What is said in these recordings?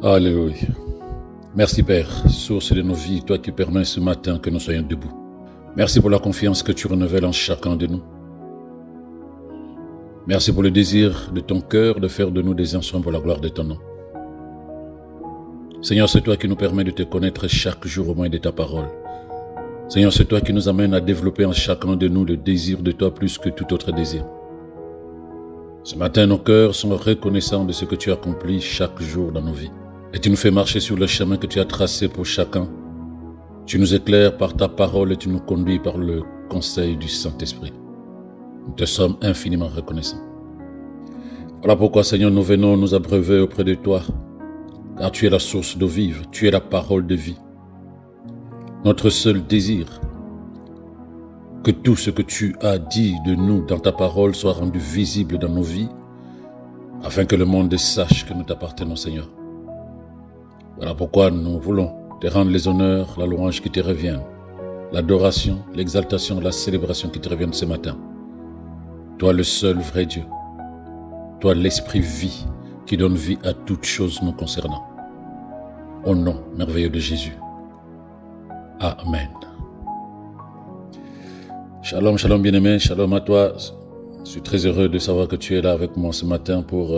Alléluia. Merci Père, source de nos vies, toi qui permets ce matin que nous soyons debout. Merci pour la confiance que tu renouvelles en chacun de nous. Merci pour le désir de ton cœur de faire de nous des instruments pour la gloire de ton nom. Seigneur, c'est toi qui nous permets de te connaître chaque jour au moins de ta parole. Seigneur, c'est toi qui nous amène à développer en chacun de nous le désir de toi plus que tout autre désir. Ce matin, nos cœurs sont reconnaissants de ce que tu accomplis chaque jour dans nos vies. Et tu nous fais marcher sur le chemin que tu as tracé pour chacun. Tu nous éclaires par ta parole et tu nous conduis par le conseil du Saint-Esprit. Nous te sommes infiniment reconnaissants. Voilà pourquoi, Seigneur, nous venons nous abreuver auprès de toi, car tu es la source d'eau vive, tu es la parole de vie. Notre seul désir, que tout ce que tu as dit de nous dans ta parole soit rendu visible dans nos vies, afin que le monde sache que nous t'appartenons, Seigneur. Voilà pourquoi nous voulons te rendre les honneurs, la louange qui te reviennent, l'adoration, l'exaltation, la célébration qui te reviennent ce matin. Toi le seul vrai Dieu, toi l'esprit vie qui donne vie à toutes choses nous concernant. Au nom merveilleux de Jésus. Amen. Shalom, shalom bien-aimé, shalom à toi. Je suis très heureux de savoir que tu es là avec moi ce matin pour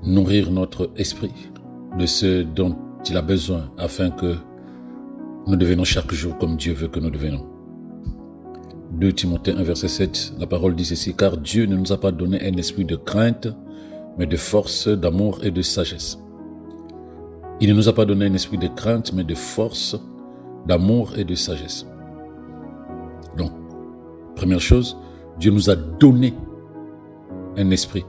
nourrir notre esprit de ce dont il a besoin afin que nous devenions chaque jour comme Dieu veut que nous devenions. 2 Timothée 1 verset 7, la parole dit ceci: car Dieu ne nous a pas donné un esprit de crainte, mais de force, d'amour et de sagesse. Il ne nous a pas donné un esprit de crainte, mais de force, d'amour et de sagesse. Donc, première chose, Dieu nous a donné un esprit.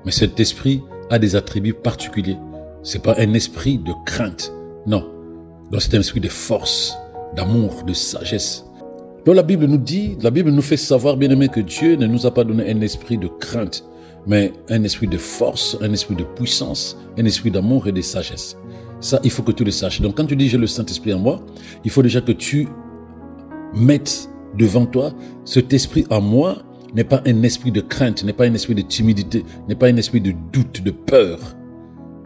Mais cet esprit a des attributs particuliers. Ce n'est pas un esprit de crainte. Non. Donc c'est un esprit de force, d'amour, de sagesse. Donc la Bible nous fait savoir, bien aimé, que Dieu ne nous a pas donné un esprit de crainte, mais un esprit de force, un esprit de puissance, un esprit d'amour et de sagesse. Ça, il faut que tu le saches. Donc quand tu dis j'ai le Saint-Esprit en moi, il faut déjà que tu mettes devant toi, cet esprit en moi n'est pas un esprit de crainte, n'est pas un esprit de timidité, n'est pas un esprit de doute, de peur.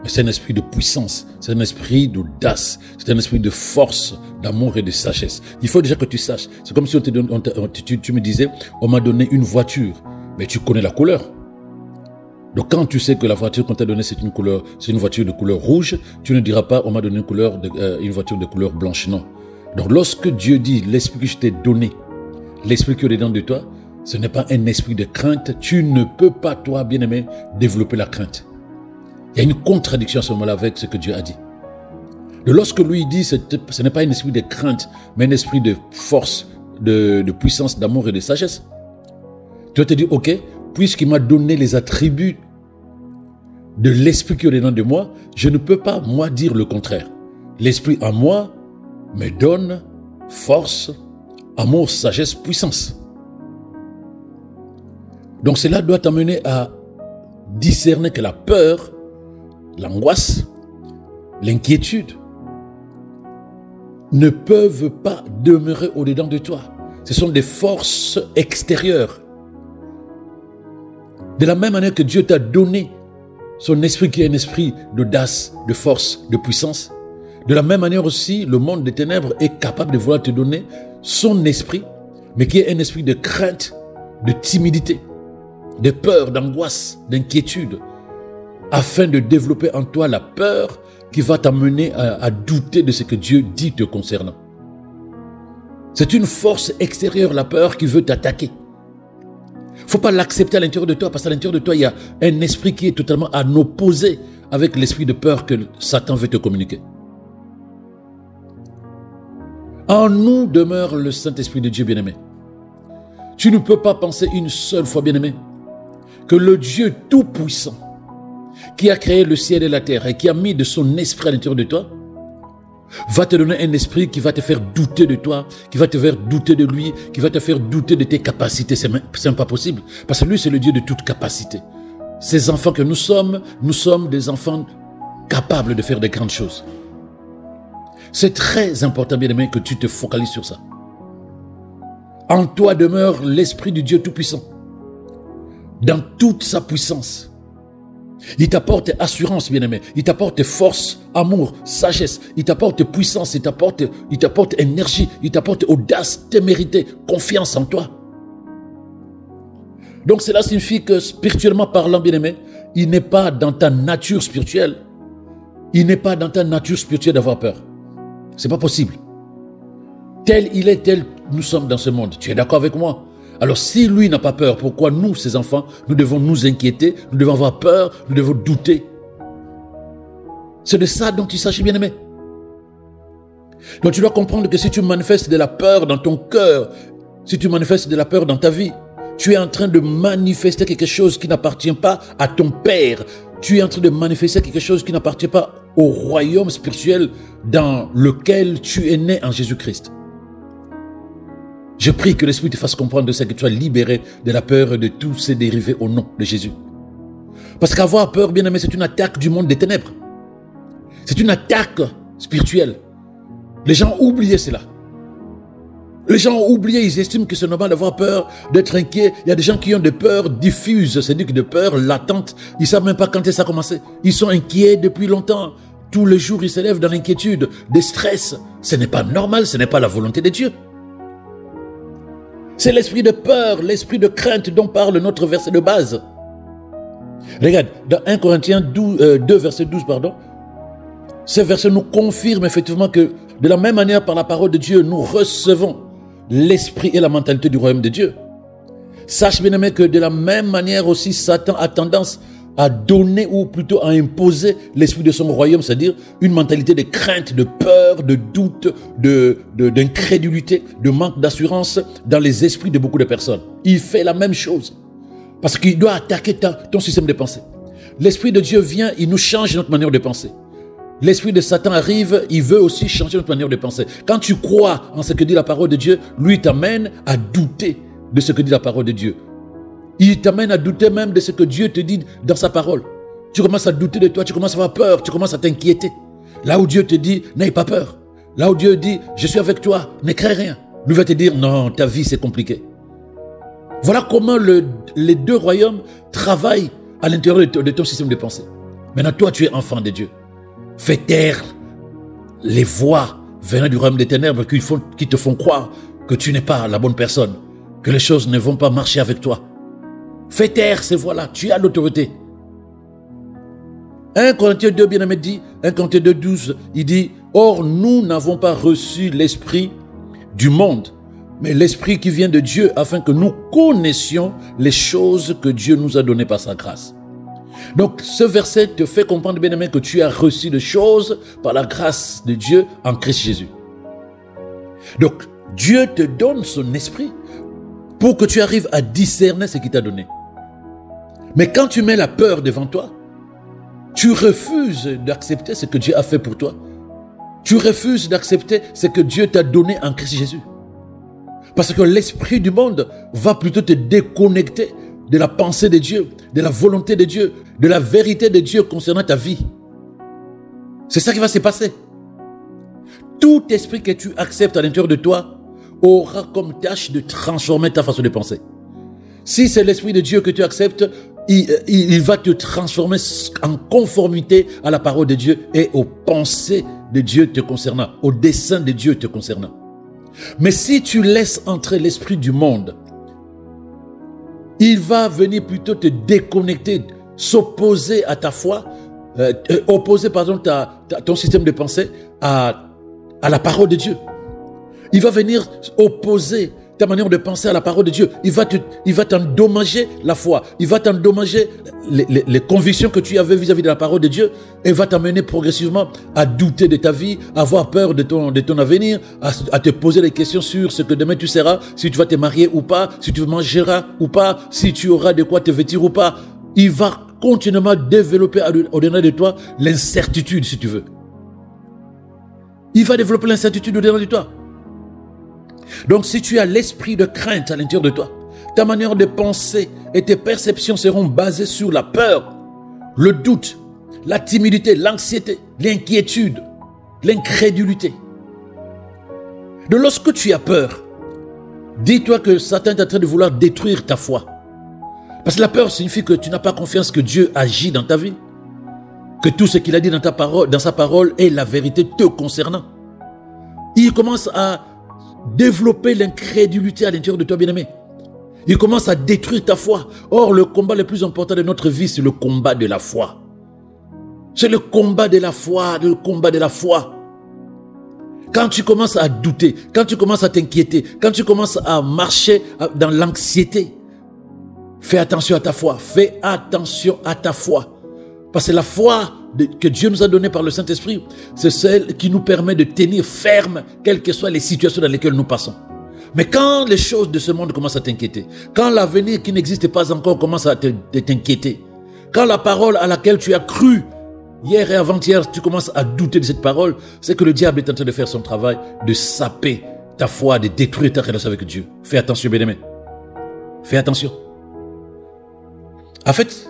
Mais c'est un esprit de puissance, c'est un esprit d'audace, c'est un esprit de force, d'amour et de sagesse. Il faut déjà que tu saches. C'est comme si tu me disais, on m'a donné une voiture, mais tu connais la couleur. Donc quand tu sais que la voiture qu'on t'a donnée c'est une voiture de couleur rouge, tu ne diras pas on m'a donné une voiture de couleur blanche, non. Donc lorsque Dieu dit l'esprit que je t'ai donné, l'esprit qui est dedans de toi, ce n'est pas un esprit de crainte. Tu ne peux pas, toi, bien-aimé, développer la crainte. Il y a une contradiction à ce moment-là avec ce que Dieu a dit. Et lorsque lui dit, ce n'est pas un esprit de crainte, mais un esprit de force, de puissance, d'amour et de sagesse. Tu vas te dire, ok, puisqu'il m'a donné les attributs de l'esprit qui est dedans de moi, je ne peux pas, moi, dire le contraire. L'esprit en moi me donne force, amour, sagesse, puissance. Donc cela doit t'amener à discerner que la peur, l'angoisse, l'inquiétude ne peuvent pas demeurer au-dedans de toi. Ce sont des forces extérieures. De la même manière que Dieu t'a donné son esprit qui est un esprit d'audace, de force, de puissance, de la même manière aussi, le monde des ténèbres est capable de vouloir te donner son esprit, mais qui est un esprit de crainte, de timidité, de peur, d'angoisse, d'inquiétude, afin de développer en toi la peur qui va t'amener à douter de ce que Dieu dit te concernant. C'est une force extérieure, la peur, qui veut t'attaquer. Il ne faut pas l'accepter à l'intérieur de toi, parce qu'à l'intérieur de toi, il y a un esprit qui est totalement en opposé avec l'esprit de peur que Satan veut te communiquer. En nous demeure le Saint-Esprit de Dieu bien-aimé. Tu ne peux pas penser une seule fois, bien-aimé, que le Dieu tout-puissant, qui a créé le ciel et la terre et qui a mis de son esprit à l'intérieur de toi, va te donner un esprit qui va te faire douter de toi, qui va te faire douter de lui, qui va te faire douter de tes capacités. C'est même pas possible. Parce que lui, c'est le Dieu de toute capacité. Ces enfants que nous sommes des enfants capables de faire de grandes choses. C'est très important, bien-aimé, que tu te focalises sur ça. En toi demeure l'esprit du Dieu Tout-Puissant, dans toute sa puissance. Il t'apporte assurance, bien-aimé. Il t'apporte force, amour, sagesse. Il t'apporte puissance. Il t'apporte énergie. Il t'apporte audace, témérité, confiance en toi. Donc cela signifie que spirituellement parlant, bien-aimé, il n'est pas dans ta nature spirituelle. Il n'est pas dans ta nature spirituelle d'avoir peur. C'est pas possible. Tel il est, tel nous sommes dans ce monde. Tu es d'accord avec moi? Alors si lui n'a pas peur, pourquoi nous, ses enfants, nous devons nous inquiéter, nous devons avoir peur, nous devons douter? C'est de ça dont il s'agit, bien-aimé. Donc tu dois comprendre que si tu manifestes de la peur dans ton cœur, si tu manifestes de la peur dans ta vie, tu es en train de manifester quelque chose qui n'appartient pas à ton Père. Tu es en train de manifester quelque chose qui n'appartient pas au royaume spirituel dans lequel tu es né en Jésus-Christ. Je prie que l'Esprit te fasse comprendre de ça, que tu sois libéré de la peur et de tous ces dérivés au nom de Jésus. Parce qu'avoir peur, bien aimé, c'est une attaque du monde des ténèbres. C'est une attaque spirituelle. Les gens ont oublié cela. Les gens ont oublié, ils estiment que c'est normal d'avoir peur, d'être inquiet. Il y a des gens qui ont des peurs diffuses, c'est-à-dire que des peurs latentes. Ils ne savent même pas quand ça a commencé. Ils sont inquiets depuis longtemps. Tous les jours, ils s'élèvent dans l'inquiétude, des stress. Ce n'est pas normal, ce n'est pas la volonté de Dieu. C'est l'esprit de peur, l'esprit de crainte dont parle notre verset de base. Regarde, dans 1 Corinthiens 2, verset 12, ce verset nous confirme effectivement que de la même manière, par la parole de Dieu, nous recevons l'esprit et la mentalité du royaume de Dieu. Sache bien aimé que de la même manière aussi, Satan a tendance à donner ou plutôt à imposer l'esprit de son royaume, c'est-à-dire une mentalité de crainte, de peur, de doute, d'incrédulité, de manque d'assurance dans les esprits de beaucoup de personnes. Il fait la même chose parce qu'il doit attaquer ton système de pensée. L'esprit de Dieu vient, il nous change notre manière de penser. L'esprit de Satan arrive, il veut aussi changer notre manière de penser. Quand tu crois en ce que dit la parole de Dieu, lui t'amène à douter de ce que dit la parole de Dieu. Il t'amène à douter même de ce que Dieu te dit dans sa parole. Tu commences à douter de toi, tu commences à avoir peur, tu commences à t'inquiéter. Là où Dieu te dit, n'aie pas peur. Là où Dieu dit, je suis avec toi, ne crains rien. Lui va te dire, non, ta vie c'est compliqué. Voilà comment les deux royaumes travaillent à l'intérieur de ton système de pensée. Maintenant, toi, tu es enfant de Dieu. Fais taire les voix venant du royaume des ténèbres qui te font croire que tu n'es pas la bonne personne, que les choses ne vont pas marcher avec toi. Fais taire ces voix-là, tu as l'autorité. 1 Corinthiens 2, bien-aimé dit, 1 Corinthiens 2, 12, il dit, « Or, nous n'avons pas reçu l'esprit du monde, mais l'esprit qui vient de Dieu, afin que nous connaissions les choses que Dieu nous a données par sa grâce. » Donc, ce verset te fait comprendre, bien-aimé, que tu as reçu des choses par la grâce de Dieu en Christ Jésus. Donc, Dieu te donne son esprit pour que tu arrives à discerner ce qu'il t'a donné. Mais quand tu mets la peur devant toi, tu refuses d'accepter ce que Dieu a fait pour toi. Tu refuses d'accepter ce que Dieu t'a donné en Christ Jésus. Parce que l'esprit du monde va plutôt te déconnecter de la pensée de Dieu, de la volonté de Dieu, de la vérité de Dieu concernant ta vie. C'est ça qui va se passer. Tout esprit que tu acceptes à l'intérieur de toi aura comme tâche de transformer ta façon de penser. Si c'est l'esprit de Dieu que tu acceptes, il va te transformer en conformité à la parole de Dieu et aux pensées de Dieu te concernant, aux desseins de Dieu te concernant. Mais si tu laisses entrer l'esprit du monde, il va venir plutôt te déconnecter, s'opposer à ta foi, opposer ton système de pensée à la parole de Dieu. Il va venir opposer ta manière de penser à la parole de Dieu. Il va t'endommager la foi. Il va t'endommager les convictions que tu avais vis-à-vis de la parole de Dieu et va t'amener progressivement à douter de ta vie, à avoir peur de ton avenir, à te poser des questions sur ce que demain tu seras, si tu vas te marier ou pas, si tu mangeras ou pas, si tu auras de quoi te vêtir ou pas. Il va continuellement développer au-delà de toi l'incertitude, si tu veux. Il va développer l'incertitude au-delà de toi. Donc si tu as l'esprit de crainte à l'intérieur de toi, ta manière de penser et tes perceptions seront basées sur la peur, le doute, la timidité, l'anxiété, l'inquiétude, l'incrédulité. Donc lorsque tu as peur, dis-toi que Satan est en train de vouloir détruire ta foi. Parce que la peur signifie que tu n'as pas confiance que Dieu agit dans ta vie. Que tout ce qu'il a dit dans sa parole est la vérité te concernant. Il commence à développer l'incrédulité à l'intérieur de toi, bien-aimé. Il commence à détruire ta foi. Or, le combat le plus important de notre vie, c'est le combat de la foi. C'est le combat de la foi, le combat de la foi. Quand tu commences à douter, quand tu commences à t'inquiéter, quand tu commences à marcher dans l'anxiété, fais attention à ta foi, fais attention à ta foi. Parce que la foi que Dieu nous a donnée par le Saint-Esprit, c'est celle qui nous permet de tenir ferme, quelles que soient les situations dans lesquelles nous passons. Mais quand les choses de ce monde commencent à t'inquiéter, quand l'avenir qui n'existe pas encore commence à t'inquiéter, quand la parole à laquelle tu as cru hier et avant-hier, tu commences à douter de cette parole, c'est que le diable est en train de faire son travail, de saper ta foi, de détruire ta relation avec Dieu. Fais attention, bien-aimé. Fais attention. En fait,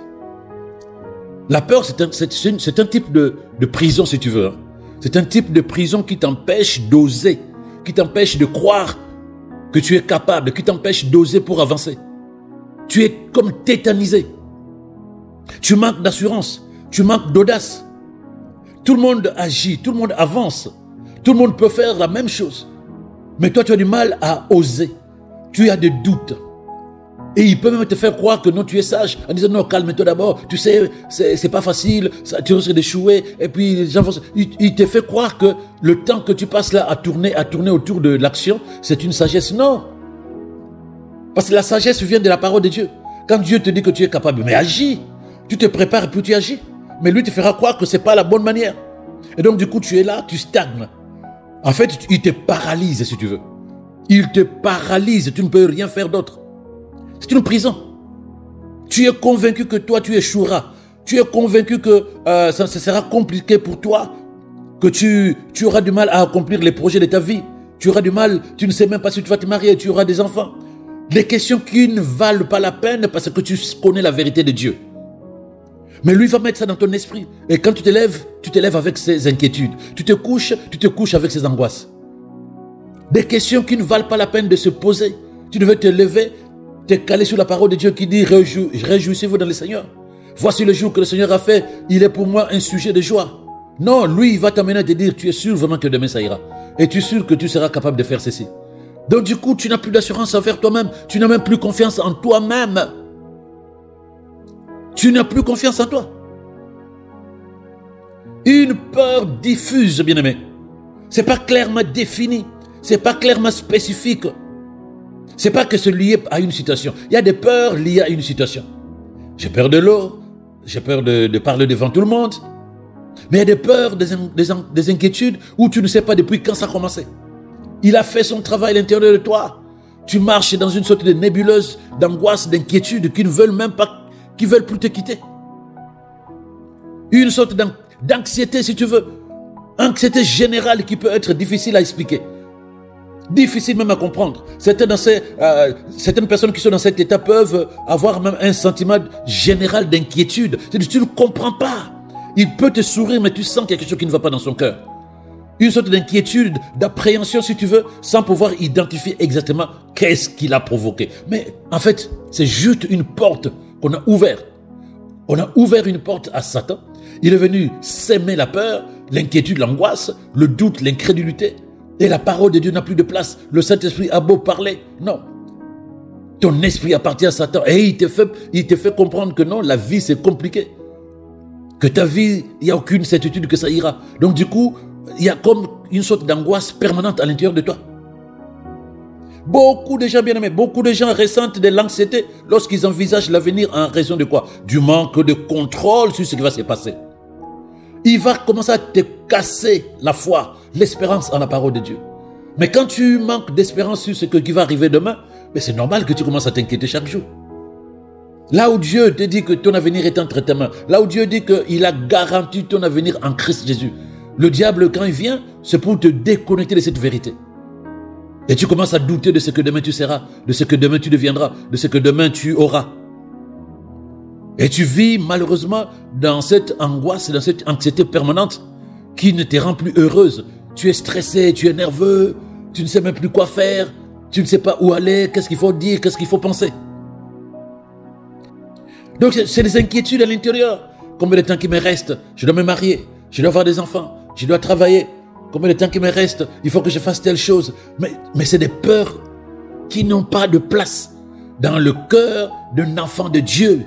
la peur, c'est un type de prison, si tu veux. C'est un type de prison qui t'empêche d'oser, qui t'empêche de croire que tu es capable, qui t'empêche d'oser pour avancer. Tu es comme tétanisé. Tu manques d'assurance, tu manques d'audace. Tout le monde agit, tout le monde avance. Tout le monde peut faire la même chose. Mais toi, tu as du mal à oser. Tu as des doutes. Et il peut même te faire croire que non, tu es sage, en disant non, calme-toi d'abord, tu sais, c'est pas facile, tu risques d'échouer, et puis les gens il te fait croire que le temps que tu passes là à tourner autour de l'action, c'est une sagesse. Non. Parce que la sagesse vient de la parole de Dieu. Quand Dieu te dit que tu es capable, mais agis. Tu te prépares et puis tu agis. Mais lui te fera croire que c'est pas la bonne manière. Et donc du coup, tu es là, tu stagnes. En fait, il te paralyse si tu veux. Il te paralyse, tu ne peux rien faire d'autre. C'est une prison. Tu es convaincu que toi, tu échoueras. Tu es convaincu que ça sera compliqué pour toi, que tu auras du mal à accomplir les projets de ta vie. Tu auras du mal, tu ne sais même pas si tu vas te marier, tu auras des enfants. Des questions qui ne valent pas la peine parce que tu connais la vérité de Dieu. Mais lui va mettre ça dans ton esprit. Et quand tu te lèves avec ces inquiétudes. Tu te couches avec ces angoisses. Des questions qui ne valent pas la peine de se poser. Tu devais te lever, te caler sur la parole de Dieu qui dit « Réjouissez-vous dans le Seigneur. Voici le jour que le Seigneur a fait. Il est pour moi un sujet de joie. » Non, lui, il va t'amener à te dire « Tu es sûr vraiment que demain ça ira. Et tu es sûr que tu seras capable de faire ceci. » Donc du coup, tu n'as plus d'assurance envers toi-même. Tu n'as même plus confiance en toi-même. Tu n'as plus confiance en toi. Une peur diffuse, bien-aimé. Ce n'est pas clairement défini. Ce n'est pas clairement spécifique. Ce n'est pas que c'est lié à une situation. Il y a des peurs liées à une situation. J'ai peur de l'eau. J'ai peur de parler devant tout le monde. Mais il y a des peurs, des inquiétudes où tu ne sais pas depuis quand ça a commencé. Il a fait son travail à l'intérieur de toi. Tu marches dans une sorte de nébuleuse d'angoisse, d'inquiétude qui ne veulent même pas, qui veulent plus te quitter. Une sorte d'anxiété, si tu veux. Anxiété générale qui peut être difficile à expliquer. Difficile même à comprendre. Certaines personnes qui sont dans cet état peuvent avoir même un sentiment général d'inquiétude. Tu ne comprends pas. Il peut te sourire, mais tu sens quelque chose qui ne va pas dans son cœur. Une sorte d'inquiétude, d'appréhension, si tu veux, sans pouvoir identifier exactement qu'est-ce qui l'a provoqué. Mais en fait, c'est juste une porte qu'on a ouverte. On a ouvert une porte à Satan. Il est venu s'aimer la peur, l'inquiétude, l'angoisse, le doute, l'incrédulité. Et la parole de Dieu n'a plus de place. Le Saint-Esprit a beau parler. Non. Ton esprit appartient à Satan. Et il te fait comprendre que non, la vie c'est compliqué. Que ta vie, il n'y a aucune certitude que ça ira. Donc du coup, il y a comme une sorte d'angoisse permanente à l'intérieur de toi. Beaucoup de gens, bien-aimés, beaucoup de gens ressentent de l'anxiété lorsqu'ils envisagent l'avenir en raison de quoi? Du manque de contrôle sur ce qui va se passer. Il va commencer à te casser la foi, l'espérance en la parole de Dieu. Mais quand tu manques d'espérance sur ce qui va arriver demain, c'est normal que tu commences à t'inquiéter chaque jour. Là où Dieu te dit que ton avenir est entre tes mains, là où Dieu dit qu'il a garanti ton avenir en Christ Jésus, le diable, quand il vient, c'est pour te déconnecter de cette vérité. Et tu commences à douter de ce que demain tu seras, de ce que demain tu deviendras, de ce que demain tu auras. Et tu vis malheureusement dans cette angoisse, dans cette anxiété permanente qui ne te rend plus heureuse. Tu es stressé, tu es nerveux, tu ne sais même plus quoi faire, tu ne sais pas où aller, qu'est-ce qu'il faut dire, qu'est-ce qu'il faut penser. Donc c'est des inquiétudes à l'intérieur. Combien de temps qu'il me reste? Je dois me marier, je dois avoir des enfants, je dois travailler. Combien de temps qu'il me reste? Il faut que je fasse telle chose. Mais c'est des peurs qui n'ont pas de place dans le cœur d'un enfant de Dieu.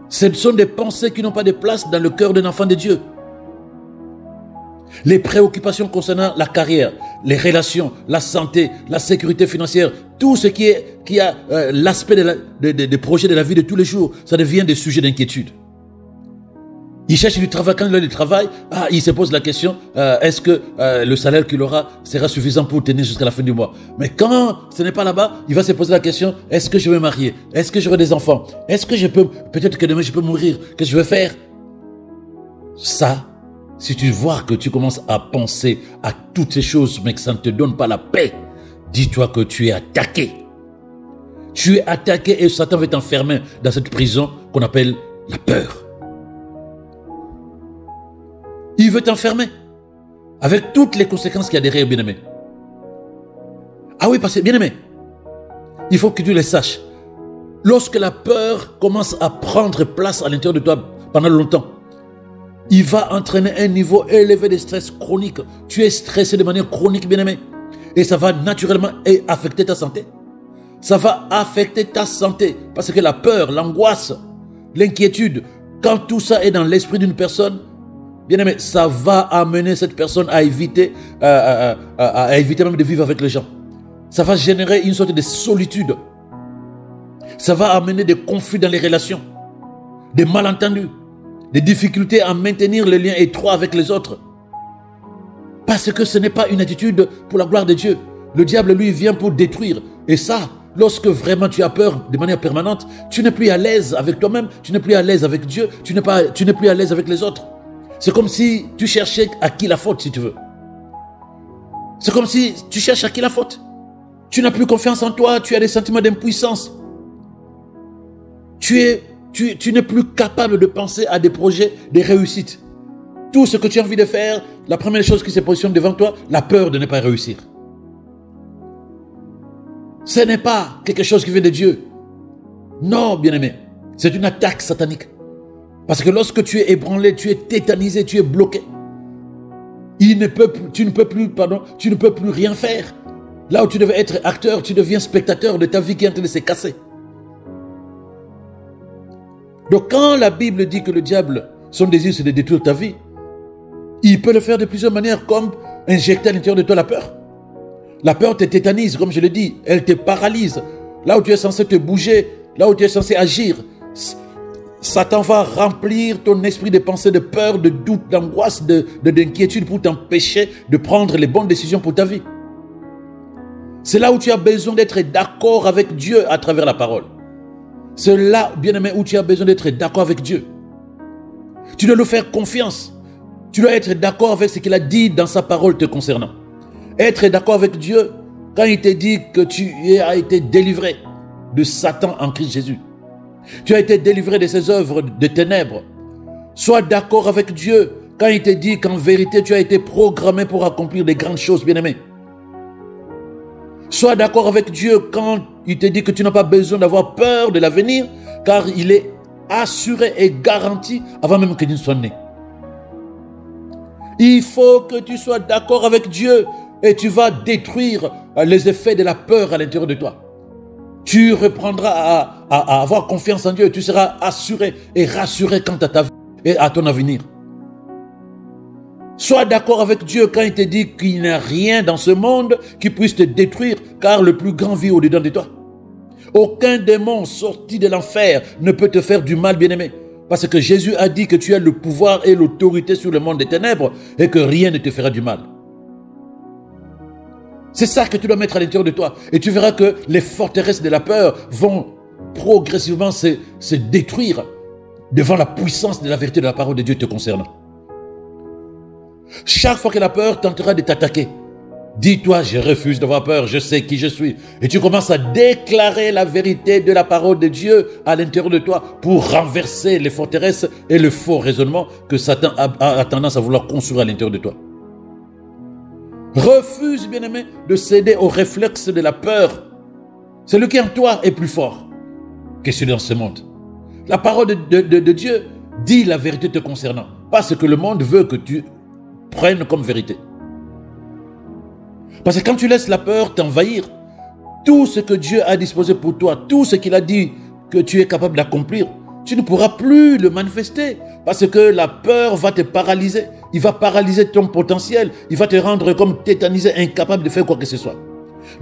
Ce sont des pensées qui n'ont pas de place dans le cœur d'un enfant de Dieu. Les préoccupations concernant la carrière, les relations, la santé, la sécurité financière, tout ce qui a l'aspect des projets de la vie de tous les jours, ça devient des sujets d'inquiétude. Il cherche du travail. Quand il a du travail, il se pose la question, est-ce que le salaire qu'il aura sera suffisant pour tenir jusqu'à la fin du mois? Mais quand ce n'est pas là-bas, il va se poser la question, est-ce que je vais me marier? Est-ce que j'aurai des enfants? Est-ce que peut-être que demain je peux mourir? Qu'est-ce que je vais faire? Ça, si tu vois que tu commences à penser à toutes ces choses, mais que ça ne te donne pas la paix, dis-toi que tu es attaqué. Tu es attaqué et Satan veut t'enfermer dans cette prison qu'on appelle la peur. Il veut t'enfermer avec toutes les conséquences qu'il y a derrière, bien-aimé. Ah oui, parce que, bien-aimé, il faut que tu le saches. Lorsque la peur commence à prendre place à l'intérieur de toi pendant longtemps, il va entraîner un niveau élevé de stress chronique. Tu es stressé de manière chronique, bien-aimé. Et ça va naturellement affecter ta santé. Ça va affecter ta santé. Parce que la peur, l'angoisse, l'inquiétude, quand tout ça est dans l'esprit d'une personne, bien-aimé, ça va amener cette personne à éviter même de vivre avec les gens. Ça va générer une sorte de solitude. Ça va amener des conflits dans les relations, des malentendus, des difficultés à maintenir les liens étroits avec les autres. Parce que ce n'est pas une attitude pour la gloire de Dieu. Le diable, lui, vient pour détruire. Et ça, lorsque vraiment tu as peur de manière permanente, tu n'es plus à l'aise avec toi-même, tu n'es plus à l'aise avec Dieu, tu n'es plus à l'aise avec les autres. C'est comme si tu cherchais à qui la faute, si tu veux. C'est comme si tu cherches à qui la faute. Tu n'as plus confiance en toi, tu as des sentiments d'impuissance. Tu n'es plus capable de penser à des projets, des réussites. Tout ce que tu as envie de faire, la première chose qui se positionne devant toi, la peur de ne pas réussir. Ce n'est pas quelque chose qui vient de Dieu. Non, bien-aimé, c'est une attaque satanique. Parce que lorsque tu es ébranlé, tu es tétanisé, tu es bloqué, tu ne peux plus rien faire. Là où tu devais être acteur, tu deviens spectateur de ta vie qui est en train de se casser. Donc quand la Bible dit que le diable, son désir c'est de détruire ta vie, il peut le faire de plusieurs manières, comme injecter à l'intérieur de toi la peur. La peur te tétanise, comme je l'ai dit, elle te paralyse. Là où tu es censé te bouger, là où tu es censé agir, Satan va remplir ton esprit de pensées, de peur, de doute, d'angoisse, d'inquiétude pour t'empêcher de prendre les bonnes décisions pour ta vie. C'est là où tu as besoin d'être d'accord avec Dieu à travers la parole. C'est là, bien-aimé, où tu as besoin d'être d'accord avec Dieu. Tu dois lui faire confiance. Tu dois être d'accord avec ce qu'il a dit dans sa parole te concernant. Être d'accord avec Dieu quand il te dit que tu as été délivré de Satan en Christ Jésus. Tu as été délivré de ses œuvres de ténèbres. Sois d'accord avec Dieu quand il te dit qu'en vérité tu as été programmé pour accomplir des grandes choses, bien-aimé. Sois d'accord avec Dieu quand il te dit que tu n'as pas besoin d'avoir peur de l'avenir, car il est assuré et garanti avant même que tu ne sois né. Il faut que tu sois d'accord avec Dieu et tu vas détruire les effets de la peur à l'intérieur de toi. Tu reprendras à avoir confiance en Dieu et tu seras assuré et rassuré quant à ta vie et à ton avenir. Sois d'accord avec Dieu quand il te dit qu'il n'y a rien dans ce monde qui puisse te détruire, car le plus grand vit au-dedans de toi. Aucun démon sorti de l'enfer ne peut te faire du mal, bien-aimé. Parce que Jésus a dit que tu as le pouvoir et l'autorité sur le monde des ténèbres et que rien ne te fera du mal. C'est ça que tu dois mettre à l'intérieur de toi. Et tu verras que les forteresses de la peur vont progressivement se détruire devant la puissance de la vérité de la parole de Dieu te concernant. Chaque fois que la peur tentera de t'attaquer, dis-toi, je refuse d'avoir peur, je sais qui je suis. Et tu commences à déclarer la vérité de la parole de Dieu à l'intérieur de toi pour renverser les forteresses et le faux raisonnement que Satan a tendance à vouloir construire à l'intérieur de toi. Refuse, bien-aimé, de céder au réflexe de la peur. Celui qui est en toi est plus fort que celui dans ce monde. La parole de Dieu dit la vérité te concernant. Pas ce que le monde veut que tu prennes comme vérité. Parce que quand tu laisses la peur t'envahir, tout ce que Dieu a disposé pour toi, tout ce qu'il a dit que tu es capable d'accomplir, tu ne pourras plus le manifester. Parce que la peur va te paralyser. Il va paralyser ton potentiel. Il va te rendre comme tétanisé, incapable de faire quoi que ce soit.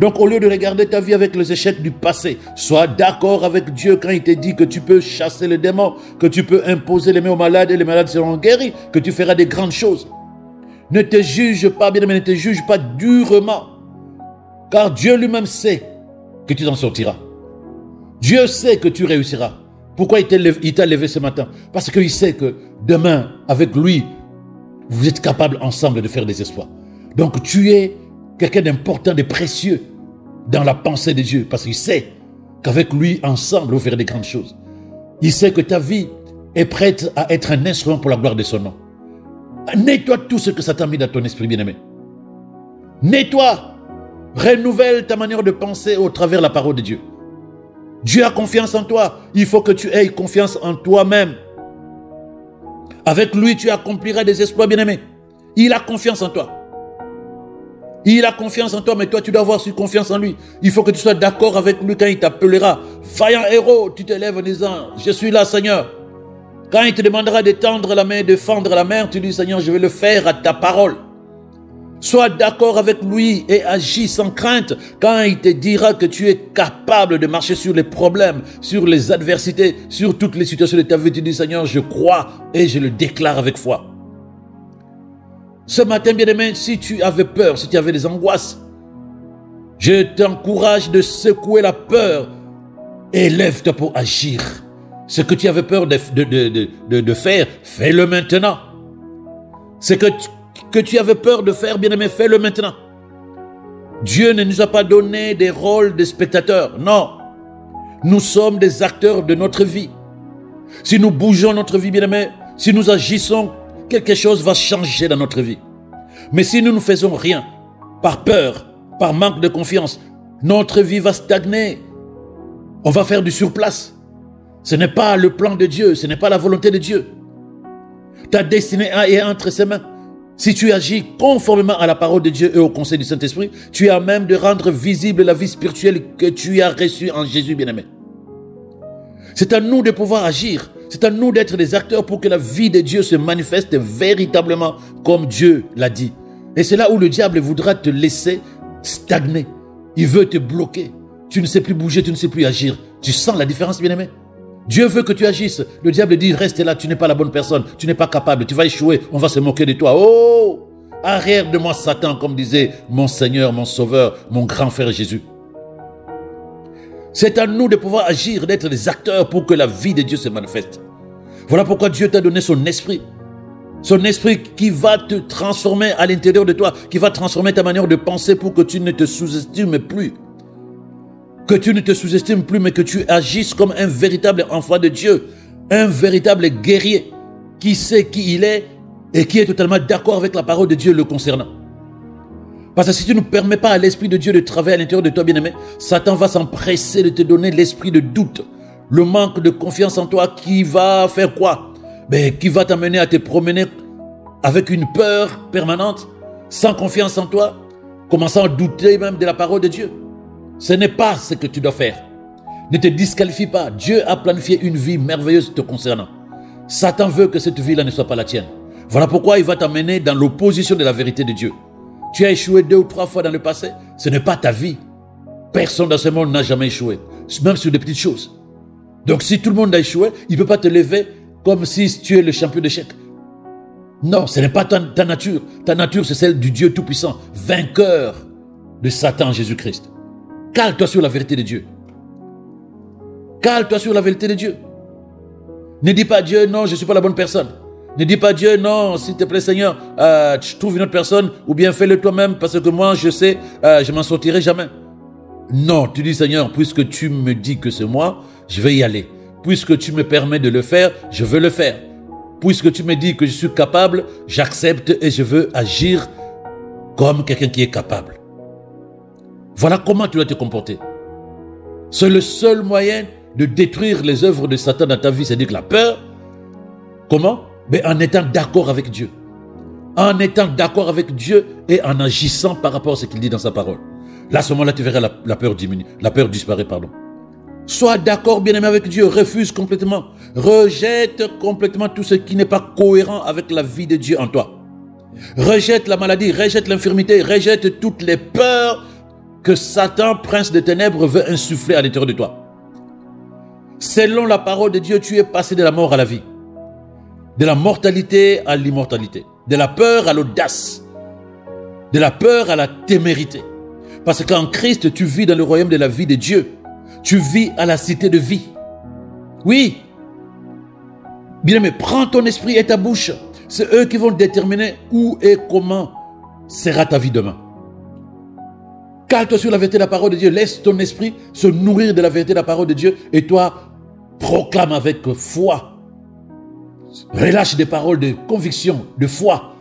Donc au lieu de regarder ta vie avec les échecs du passé, sois d'accord avec Dieu quand il te dit que tu peux chasser les démons, que tu peux imposer les mains aux malades et les malades seront guéris, que tu feras des grandes choses. Ne te juge pas, bien aimé, ne te juge pas durement. Car Dieu lui-même sait que tu t'en sortiras. Dieu sait que tu réussiras. Pourquoi il t'a levé ce matin? Parce qu'il sait que demain, avec lui, vous êtes capables ensemble de faire des exploits. Donc tu es quelqu'un d'important, de précieux dans la pensée de Dieu. Parce qu'il sait qu'avec lui, ensemble, vous ferez des grandes choses. Il sait que ta vie est prête à être un instrument pour la gloire de son nom. Nettoie tout ce que Satan a mis dans ton esprit, bien-aimé. Nettoie. Renouvelle ta manière de penser au travers de la parole de Dieu. Dieu a confiance en toi. Il faut que tu aies confiance en toi-même. Avec lui, tu accompliras des exploits, bien-aimé. Il a confiance en toi. Il a confiance en toi, mais toi, tu dois avoir confiance en lui. Il faut que tu sois d'accord avec lui quand il t'appellera. Vaillant héros, tu te lèves en disant, je suis là, Seigneur. Quand il te demandera de tendre la main, de fendre la main, tu dis, Seigneur, je vais le faire à ta parole. Sois d'accord avec lui et agis sans crainte quand il te dira que tu es capable de marcher sur les problèmes, sur les adversités, sur toutes les situations de ta vie. Tu dis, Seigneur, je crois et je le déclare avec foi. Ce matin, bien-aimé, si tu avais peur, si tu avais des angoisses, je t'encourage de secouer la peur et lève-toi pour agir. Ce que tu avais peur de faire, fais-le maintenant. Ce que tu avais peur de faire, bien-aimé, fais-le maintenant. Dieu ne nous a pas donné des rôles de spectateurs. Non. Nous sommes des acteurs de notre vie. Si nous bougeons notre vie, bien-aimé, si nous agissons, quelque chose va changer dans notre vie. Mais si nous ne faisons rien, par peur, par manque de confiance, notre vie va stagner. On va faire du surplace. Ce n'est pas le plan de Dieu, ce n'est pas la volonté de Dieu. Ta destinée est entre ses mains. Si tu agis conformément à la parole de Dieu et au conseil du Saint-Esprit, tu es à même de rendre visible la vie spirituelle que tu as reçue en Jésus, bien-aimé. C'est à nous de pouvoir agir. C'est à nous d'être des acteurs pour que la vie de Dieu se manifeste véritablement comme Dieu l'a dit. Et c'est là où le diable voudra te laisser stagner. Il veut te bloquer. Tu ne sais plus bouger, tu ne sais plus agir. Tu sens la différence, bien-aimé? Dieu veut que tu agisses. Le diable dit, reste là, tu n'es pas la bonne personne, tu n'es pas capable, tu vas échouer, on va se moquer de toi. Oh! Arrière de moi, Satan, comme disait mon Seigneur, mon Sauveur, mon grand frère Jésus. C'est à nous de pouvoir agir, d'être des acteurs pour que la vie de Dieu se manifeste. Voilà pourquoi Dieu t'a donné son esprit. Son esprit qui va te transformer à l'intérieur de toi, qui va transformer ta manière de penser pour que tu ne te sous-estimes plus. Que tu ne te sous-estimes plus, mais que tu agisses comme un véritable enfant de Dieu, un véritable guerrier qui sait qui il est et qui est totalement d'accord avec la parole de Dieu le concernant. Parce que si tu ne permets pas à l'Esprit de Dieu de travailler à l'intérieur de toi, bien-aimé, Satan va s'empresser de te donner l'esprit de doute, le manque de confiance en toi qui va faire quoi? Qui va t'amener à te promener avec une peur permanente, sans confiance en toi, commençant à douter même de la parole de Dieu. Ce n'est pas ce que tu dois faire. Ne te disqualifie pas. Dieu a planifié une vie merveilleuse te concernant. Satan veut que cette vie-là ne soit pas la tienne. Voilà pourquoi il va t'amener dans l'opposition de la vérité de Dieu. Tu as échoué 2 ou 3 fois dans le passé. Ce n'est pas ta vie. Personne dans ce monde n'a jamais échoué. Même sur des petites choses. Donc si tout le monde a échoué, il ne peut pas te lever comme si tu es le champion d'échecs. Non, ce n'est pas ta nature. Ta nature, c'est celle du Dieu Tout-Puissant, vainqueur de Satan, Jésus-Christ. Cale-toi sur la vérité de Dieu. Cale-toi sur la vérité de Dieu. Ne dis pas à Dieu, non, je ne suis pas la bonne personne. Ne dis pas à Dieu, non, s'il te plaît Seigneur, tu trouves une autre personne ou bien fais-le toi-même parce que moi, je sais, je m'en sortirai jamais. Non, tu dis Seigneur, puisque tu me dis que c'est moi, je vais y aller. Puisque tu me permets de le faire, je veux le faire. Puisque tu me dis que je suis capable, j'accepte et je veux agir comme quelqu'un qui est capable. Voilà comment tu dois te comporter. C'est le seul moyen de détruire les œuvres de Satan dans ta vie, c'est-à-dire que la peur, comment? Mais en étant d'accord avec Dieu. En étant d'accord avec Dieu et en agissant par rapport à ce qu'il dit dans sa parole. Là, à ce moment-là, tu verras la peur diminuer, la peur disparaît, pardon. Sois d'accord, bien-aimé, avec Dieu, refuse complètement, rejette complètement tout ce qui n'est pas cohérent avec la vie de Dieu en toi. Rejette la maladie, rejette l'infirmité, rejette toutes les peurs que Satan, prince des ténèbres, veut insuffler à l'intérieur de toi. Selon la parole de Dieu, tu es passé de la mort à la vie, de la mortalité à l'immortalité, de la peur à l'audace, de la peur à la témérité. Parce qu'en Christ, tu vis dans le royaume de la vie de Dieu. Tu vis à la cité de vie. Oui. Bien aimé, prends ton esprit et ta bouche. C'est eux qui vont déterminer où et comment sera ta vie demain. Cale-toi sur la vérité de la parole de Dieu. Laisse ton esprit se nourrir de la vérité de la parole de Dieu. Et toi, proclame avec foi. Relâche des paroles de conviction, de foi.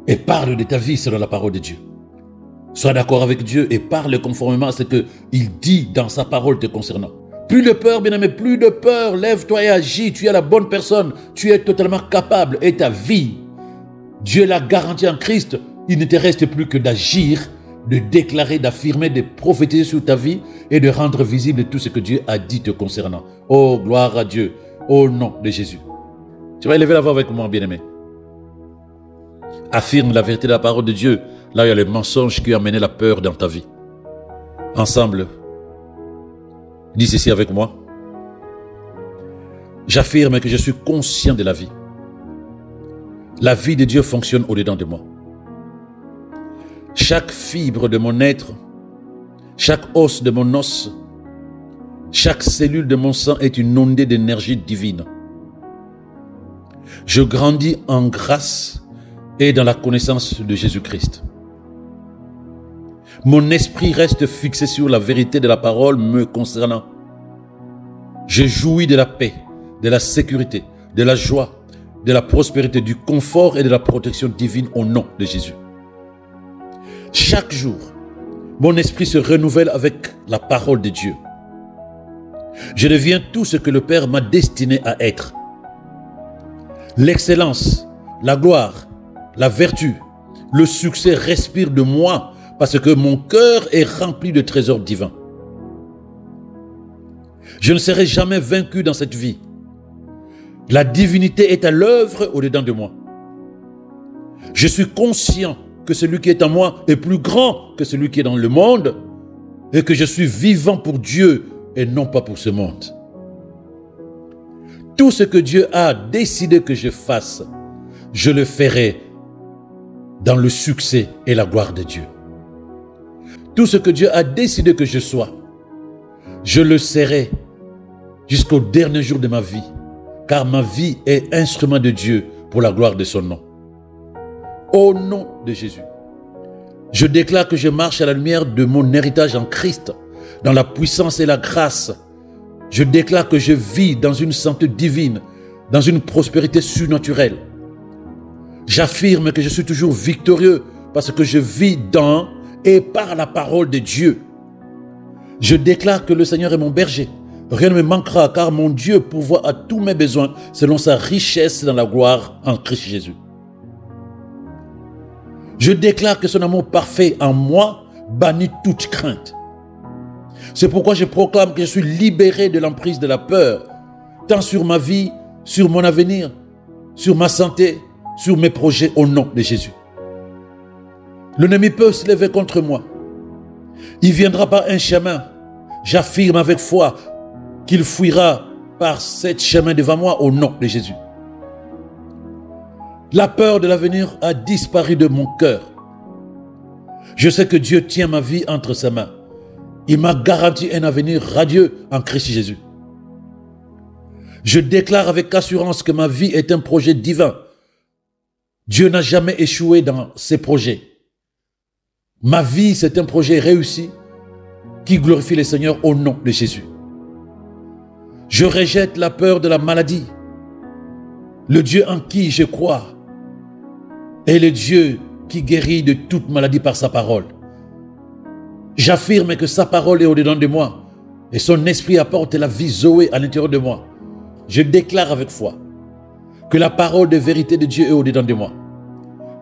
Et parle de ta vie selon la parole de Dieu. Sois d'accord avec Dieu et parle conformément à ce qu'il dit dans sa parole te concernant. Plus de peur, bien-aimé, plus de peur. Lève-toi et agis. Tu es la bonne personne. Tu es totalement capable. Et ta vie, Dieu l'a garantie en Christ. Il ne te reste plus que d'agir, de déclarer, d'affirmer, de prophétiser sur ta vie et de rendre visible tout ce que Dieu a dit te concernant. Oh, gloire à Dieu. Au nom de Jésus. Tu vas élever la voix avec moi, bien-aimé. Affirme la vérité de la parole de Dieu. Là, il y a le mensonge qui a amené la peur dans ta vie. Ensemble, dis ceci avec moi. J'affirme que je suis conscient de la vie. La vie de Dieu fonctionne au-dedans de moi. Chaque fibre de mon être, chaque os de mon os, chaque cellule de mon sang est une ondée d'énergie divine. Je grandis en grâce et dans la connaissance de Jésus-Christ. Mon esprit reste fixé sur la vérité de la parole me concernant. Je jouis de la paix, de la sécurité, de la joie, de la prospérité, du confort et de la protection divine au nom de Jésus. Chaque jour, mon esprit se renouvelle avec la parole de Dieu. Je deviens tout ce que le Père m'a destiné à être. L'excellence, la gloire, la vertu, le succès respirent de moi parce que mon cœur est rempli de trésors divins. Je ne serai jamais vaincu dans cette vie. La divinité est à l'œuvre au-dedans de moi. Je suis conscient que celui qui est en moi est plus grand que celui qui est dans le monde et que je suis vivant pour Dieu et non pas pour ce monde. Tout ce que Dieu a décidé que je fasse, je le ferai dans le succès et la gloire de Dieu. Tout ce que Dieu a décidé que je sois, je le serai jusqu'au dernier jour de ma vie, car ma vie est instrument de Dieu pour la gloire de son nom. Au nom de Jésus, je déclare que je marche à la lumière de mon héritage en Christ, dans la puissance et la grâce. Je déclare que je vis dans une santé divine, dans une prospérité surnaturelle. J'affirme que je suis toujours victorieux parce que je vis dans et par la parole de Dieu. Je déclare que le Seigneur est mon berger. Rien ne me manquera car mon Dieu pourvoit à tous mes besoins selon sa richesse dans la gloire en Christ Jésus. Je déclare que son amour parfait en moi bannit toute crainte. C'est pourquoi je proclame que je suis libéré de l'emprise de la peur, tant sur ma vie, sur mon avenir, sur ma santé, sur mes projets au nom de Jésus. L'ennemi peut se lever contre moi. Il viendra par un chemin. J'affirme avec foi qu'il fuira par ce chemin devant moi au nom de Jésus. La peur de l'avenir a disparu de mon cœur. Je sais que Dieu tient ma vie entre ses mains. Il m'a garanti un avenir radieux en Christ Jésus. Je déclare avec assurance que ma vie est un projet divin. Dieu n'a jamais échoué dans ses projets. Ma vie, c'est un projet réussi qui glorifie le Seigneur au nom de Jésus. Je rejette la peur de la maladie. Le Dieu en qui je crois est le Dieu qui guérit de toute maladie par sa parole. J'affirme que sa parole est au-dedans de moi Et son esprit apporte la vie Zoé à l'intérieur de moi. Je déclare avec foi que la parole de vérité de Dieu est au-dedans de moi.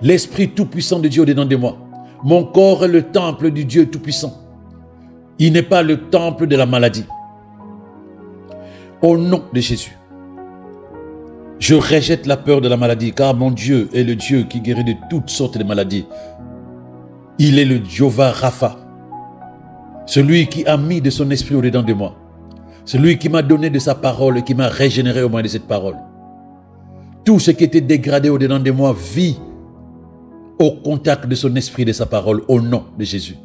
L'Esprit tout-puissant de Dieu est au-dedans de moi. Mon corps est le temple du Dieu tout-puissant. Il n'est pas le temple de la maladie. Au nom de Jésus, je rejette la peur de la maladie, car mon Dieu est le Dieu qui guérit de toutes sortes de maladies. Il est le Jéhovah Rapha, celui qui a mis de son esprit au-dedans de moi, celui qui m'a donné de sa parole et qui m'a régénéré au moyen de cette parole. Tout ce qui était dégradé au-dedans de moi vit au contact de son esprit et de sa parole, au nom de Jésus.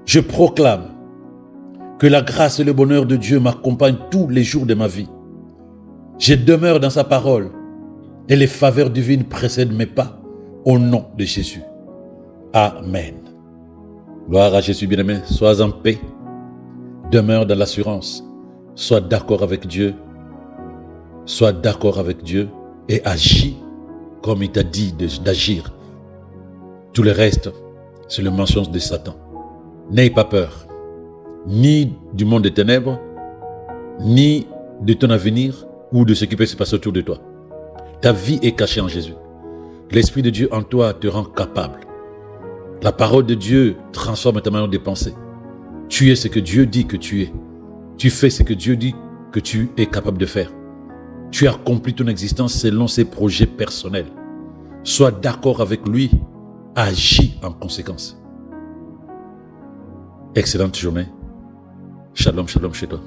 Je proclame que la grâce et le bonheur de Dieu m'accompagnent tous les jours de ma vie. Je demeure dans sa parole et les faveurs divines précèdent mes pas, au nom de Jésus. Amen. Gloire à Jésus, bien-aimé. Sois en paix. Demeure dans l'assurance. Sois d'accord avec Dieu. Sois d'accord avec Dieu et agis comme il t'a dit d'agir. Tout le reste, c'est le mensonge de Satan. N'aie pas peur, ni du monde des ténèbres, ni de ton avenir ou de ce qui peut se passer autour de toi. Ta vie est cachée en Jésus. L'Esprit de Dieu en toi te rend capable. La parole de Dieu transforme ta manière de penser. Tu es ce que Dieu dit que tu es. Tu fais ce que Dieu dit que tu es capable de faire. Tu accomplis ton existence selon ses projets personnels. Sois d'accord avec lui, agis en conséquence. Excellente journée. Shalom, shalom chez toi.